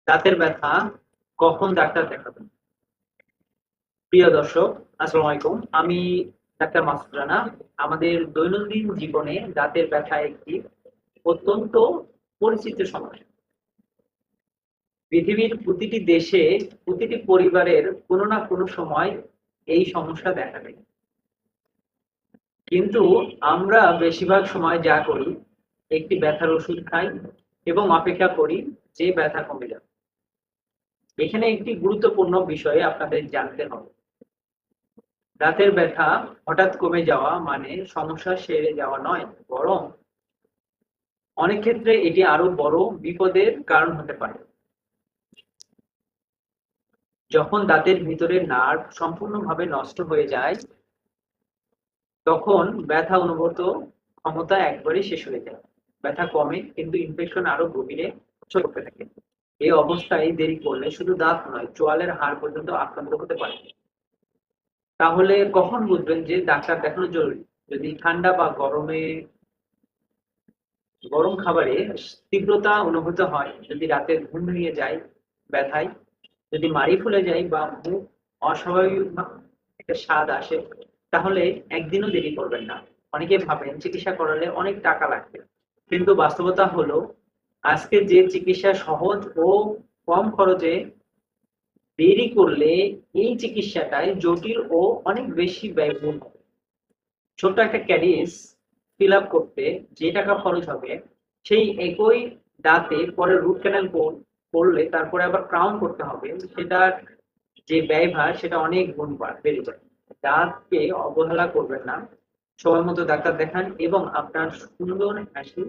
দাঁতের ব্যথা কখন ডাক্তার দেখাবেন? প্রিয় দর্শক, আসসালামু আলাইকুম। আমি ডাক্তার মাসুদ রানা। আমাদের দৈনন্দিন জীবনে দাঁতের ব্যথা একটি অত্যন্ত পরিচিত সমস্যা। পৃথিবীর প্রতিটি দেশে, প্রতিটি পরিবারের কোনো না কোনো সময় এই সমস্যা দেখা দেয়। কিন্তু আমরা বেশিরভাগ সময় যা করি, একটি ব্যথার ওষুধ খাই এবং অপেক্ষা করি যে ব্যথা কমে যাবে। এখানে একটি গুরুত্বপূর্ণ বিষয় আপনাদের জানতে হবে। দাঁতের ব্যথা হঠাৎ কমে যাওয়া মানে সমস্যা সেরে যাওয়া নয়, বরং অনেক ক্ষেত্রে এটি আরো বড় বিপদের কারণ হতে পারে। যখন দাঁতের ভিতরের নার্ভ সম্পূর্ণভাবে নষ্ট হয়ে যায়, তখন ব্যথা অনুভূত ক্ষমতা একবারে শেষ হয়ে যায়। ব্যথা কমে কিন্তু ইনফেকশন আরো গভীরে চলতে থাকে। এই অবস্থায় দেরি করলে শুধু দাঁত নয়, চোয়ালের হাড় পর্যন্ত আক্রান্ত হতে পারে। তাহলে কখন বুঝবেন যে ডাক্তার দেখানো জরুরি? যদি ঠান্ডা বা গরম খাবারে তীব্রতা অনুভূত হয়, যদি রাতে ঘুম ভেঙে যায় ব্যথায়, যদি মাড়ি ফুলে যায় বা মুখ অস্বাভাবিক একটা স্বাদ আসে, তাহলে একদিনও দেরি করবেন না। অনেকে ভাবেন চিকিৎসা করালে অনেক টাকা লাগবে, কিন্তু বাস্তবতা হলো আজকে যে চিকিৎসা সহজ ও কম খরচে, দেরি করলে এই চিকিৎসাটায় জটিল ও অনেক বেশি ব্যয়বহুল হবে। ছোট্ট একটা ক্যারিজ ফিল আপ করতে যে টাকা খরচ হবে, সেই একই দাঁতে পরে রুট ক্যানাল করলে তারপরে আবার ক্রাউন করতে হবে, সেটার যে ব্যয়ভার সেটা অনেক গুণ বেড়ে যায়। দাঁতকে অবহেলা করবেন না, সময় মতো ডাক্তার দেখান এবং আপনার সুন্দর হাসি